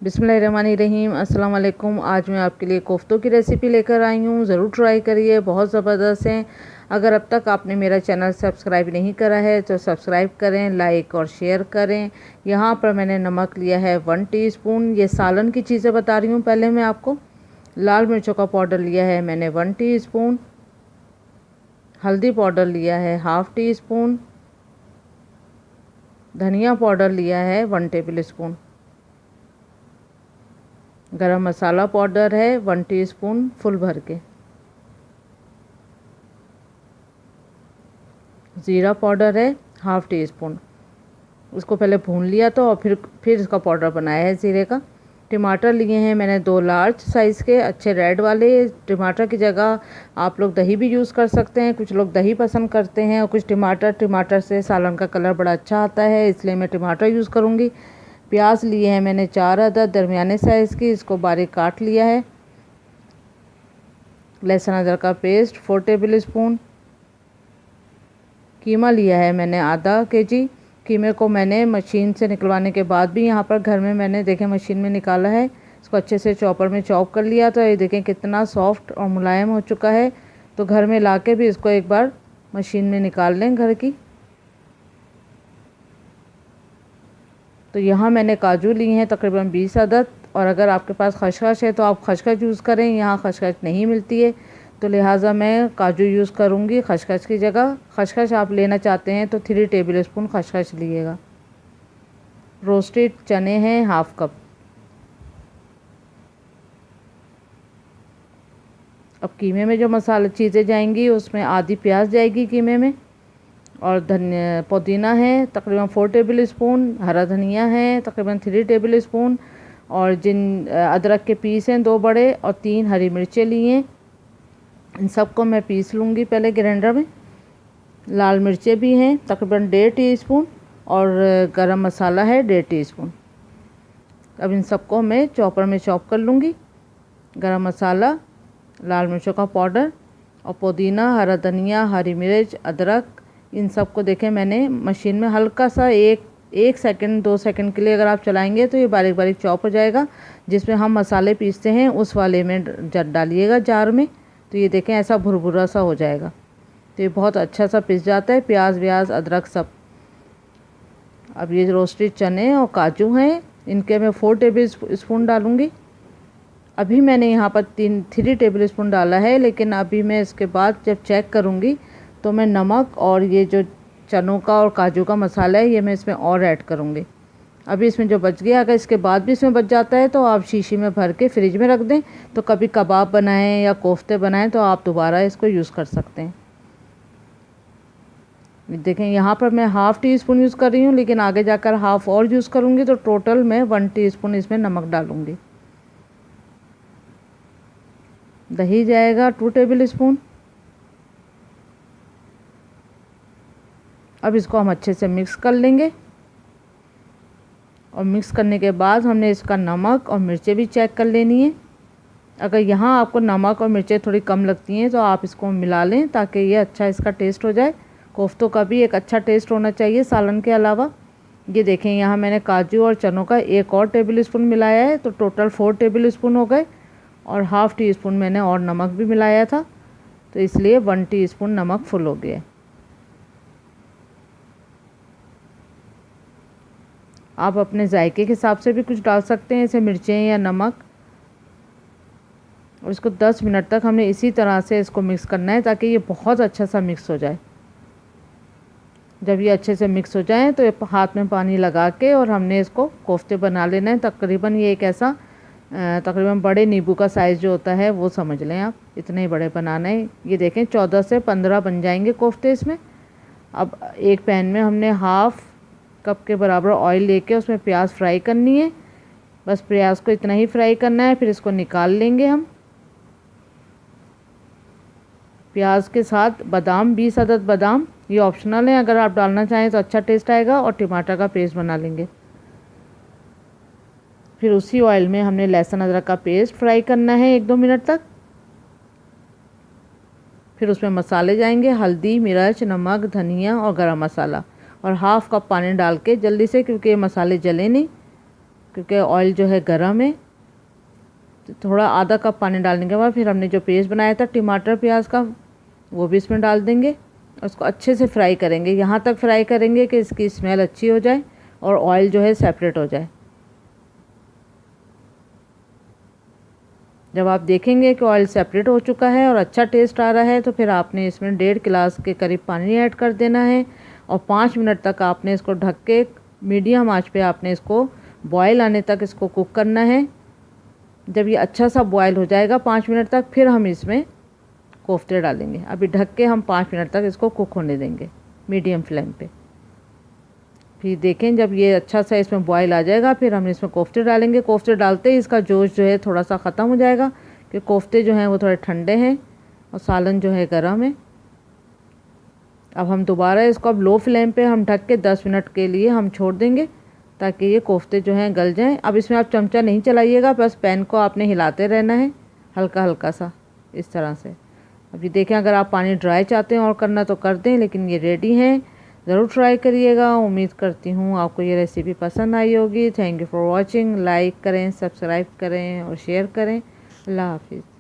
बिस्मिल्लाहिर्रहमानिर्रहीम। अस्सलाम वालेकुम। आज मैं आपके लिए कोफ्तों की रेसिपी लेकर आई हूँ। ज़रूर ट्राई करिए, बहुत ज़बरदस्त हैं। अगर अब तक आपने मेरा चैनल सब्सक्राइब नहीं करा है तो सब्सक्राइब करें, लाइक और शेयर करें। यहाँ पर मैंने नमक लिया है 1 टीस्पून। ये सालन की चीज़ें बता रही हूँ पहले मैं आपको। लाल मिर्चों का पाउडर लिया है मैंने 1 टीस्पून। हल्दी पाउडर लिया है 1/2 टीस्पून। धनिया पाउडर लिया है 1 टेबल स्पून। गरम मसाला पाउडर है 1 टीस्पून फुल भर के। ज़ीरा पाउडर है 1/2 टीस्पून। उसको पहले भून लिया तो और फिर इसका पाउडर बनाया है ज़ीरे का। टमाटर लिए हैं मैंने 2 लार्ज साइज़ के अच्छे रेड वाले। टमाटर की जगह आप लोग दही भी यूज़ कर सकते हैं। कुछ लोग दही पसंद करते हैं और कुछ टमाटर से सालन का कलर बड़ा अच्छा आता है, इसलिए मैं टमाटर यूज़ करूँगी। प्याज लिए हैं मैंने 4 अदद दरमियाने साइज़ की, इसको बारीक काट लिया है। लहसुन अदरक का पेस्ट 4 टेबल स्पून। कीमा लिया है मैंने आधा केजी। कीमे को मैंने मशीन से निकलवाने के बाद भी यहाँ पर घर में मैंने देखें मशीन में निकाला है। इसको अच्छे से चॉपर में चॉप कर लिया तो ये देखें कितना सॉफ्ट और मुलायम हो चुका है। तो घर में लाके भी इसको एक बार मशीन में निकाल लें घर की। तो यहाँ मैंने काजू लिए हैं तकरीबन 20 अदद, और अगर आपके पास खसखस है तो आप खसखस यूज़ करें। यहाँ खसखस नहीं मिलती है तो लिहाजा मैं काजू यूज़ करूँगी खसखस की जगह। खसखस आप लेना चाहते हैं तो 3 टेबल स्पून खसखस लीजिएगा। रोस्टेड चने हैं 1/2 कप। अब कीमे में जो मसाला चीज़ें जाएंगी उसमें आधी प्याज जाएगी कीमे में, और धनिया पुदीना है तकरीबन 4 टेबल स्पून। हरा धनिया है तकरीबन 3 टेबल स्पून। और अदरक के पीस हैं 2 बड़े, और 3 हरी मिर्चें ली हैं। इन सबको मैं पीस लूँगी पहले ग्राइंडर में। लाल मिर्चें भी हैं तकरीबन 1.5 टीस्पून, और गरम मसाला है 1.5 टीस्पून। अब इन सबको मैं चॉपर में चॉप कर लूँगी। गरम मसाला, लाल मिर्चों का पाउडर और पुदीना, हरा धनिया, हरी मिर्च, अदरक, इन सबको देखें मैंने मशीन में हल्का सा एक सेकंड 2 सेकंड के लिए अगर आप चलाएंगे तो ये बारीक बारीक चॉप हो जाएगा। जिसमें हम मसाले पीसते हैं उस वाले में डालिएगा जार में, तो ये देखें ऐसा भुरभुरा सा हो जाएगा। तो ये बहुत अच्छा सा पिस जाता है, प्याज व्याज अदरक सब। अब ये रोस्टेड चने और काजू हैं, इनके मैं 4 टेबल स्पून डालूँगी। अभी मैंने यहाँ पर 3 टेबल स्पून डाला है, लेकिन अभी मैं इसके बाद जब चेक करूँगी तो मैं नमक और ये जो चनों का और काजू का मसाला है ये मैं इसमें और ऐड करूँगी। अभी इसमें जो बच गया, अगर इसके बाद भी इसमें बच जाता है तो आप शीशी में भर के फ्रिज में रख दें। तो कभी कबाब बनाएं या कोफ्ते बनाएं तो आप दोबारा इसको यूज़ कर सकते हैं। देखें यहाँ पर मैं 1/2 टीस्पून यूज़ कर रही हूँ, लेकिन आगे जाकर हाफ़ और यूज़ करूँगी तो टोटल मैं 1 टीस्पून इसमें नमक डालूँगी। दही जाएगा 2 टेबल स्पून। अब इसको हम अच्छे से मिक्स कर लेंगे, और मिक्स करने के बाद हमने इसका नमक और मिर्चें भी चेक कर लेनी है। अगर यहाँ आपको नमक और मिर्चें थोड़ी कम लगती हैं तो आप इसको मिला लें ताकि ये अच्छा इसका टेस्ट हो जाए। कोफ्तों का भी एक अच्छा टेस्ट होना चाहिए सालन के अलावा। ये देखें यहाँ मैंने काजू और चनों का 1 और टेबल स्पून मिलाया है, तो टोटल 4 टेबल स्पून हो गए, और 1/2 टीस्पून मैंने और नमक भी मिलाया था, तो इसलिए 1 टीस्पून नमक फुल हो गया। आप अपने जायके के हिसाब से भी कुछ डाल सकते हैं, जैसे मिर्चें या नमक। और इसको 10 मिनट तक हमने इसी तरह से इसको मिक्स करना है ताकि ये बहुत अच्छा सा मिक्स हो जाए। जब ये अच्छे से मिक्स हो जाए तो ये हाथ में पानी लगा के और हमने इसको कोफ्ते बना लेना है। तकरीबन ये एक ऐसा तकरीबन बड़े नींबू का साइज़ जो होता है वो समझ लें आप, इतने ही बड़े बनाना है। ये देखें 14 से 15 बन जाएंगे कोफ्ते इसमें। अब एक पैन में हमने 1/2 कप के बराबर ऑयल लेके उसमें प्याज फ्राई करनी है। बस प्याज को इतना ही फ्राई करना है, फिर इसको निकाल लेंगे हम। प्याज के साथ बादाम 20 अदद बादाम, ये ऑप्शनल है, अगर आप डालना चाहें तो अच्छा टेस्ट आएगा। और टमाटर का पेस्ट बना लेंगे। फिर उसी ऑयल में हमने लहसुन अदरक का पेस्ट फ्राई करना है 1-2 मिनट तक। फिर उसमें मसाले जाएंगे, हल्दी, मिर्च, नमक, धनिया और गरम मसाला, और 1/2 कप पानी डाल के जल्दी से, क्योंकि ये मसाले जले नहीं। क्योंकि ऑयल जो है गर्म है। तो थोड़ा आधा कप पानी डालने के बाद फिर हमने जो पेस्ट बनाया था टमाटर प्याज का वो भी इसमें डाल देंगे। उसको अच्छे से फ्राई करेंगे, यहाँ तक फ्राई करेंगे कि इसकी स्मेल अच्छी हो जाए और ऑयल जो है सेपरेट हो जाए। जब आप देखेंगे कि ऑयल सेपरेट हो चुका है और अच्छा टेस्ट आ रहा है तो फिर आपने इसमें 1.5 गिलास के करीब पानी ऐड कर देना है और 5 मिनट तक आपने इसको ढक के मीडियम आंच पे आपने इसको बॉयल आने तक इसको कुक करना है। जब ये अच्छा सा बॉयल हो जाएगा 5 मिनट तक, फिर हम इसमें कोफ्ते डालेंगे। अभी ढक के हम 5 मिनट तक इसको कुक होने देंगे मीडियम फ्लेम पे। फिर देखें जब ये अच्छा सा इसमें बॉयल आ जाएगा फिर हम इसमें कोफ्ते डालेंगे। कोफ्ते डालते ही इसका जोश जो है थोड़ा सा ख़त्म हो जाएगा कि कोफ्ते जो हैं वो थोड़े ठंडे हैं और सालन जो है गर्म है। अब हम दोबारा इसको अब लो फ्लेम पे हम ढक के 10 मिनट के लिए हम छोड़ देंगे ताकि ये कोफ्ते जो हैं गल जाएं। अब इसमें आप चमचा नहीं चलाइएगा, बस पैन को आपने हिलाते रहना है हल्का हल्का सा इस तरह से। अभी देखें अगर आप पानी ड्राई चाहते हैं और करना तो कर दें, लेकिन ये रेडी हैं। ज़रूर ट्राई करिएगा। उम्मीद करती हूँ आपको ये रेसिपी पसंद आई होगी। Thank you for watching. Like करें, सब्सक्राइब करें और शेयर करें। अल्लाह हाफिज़।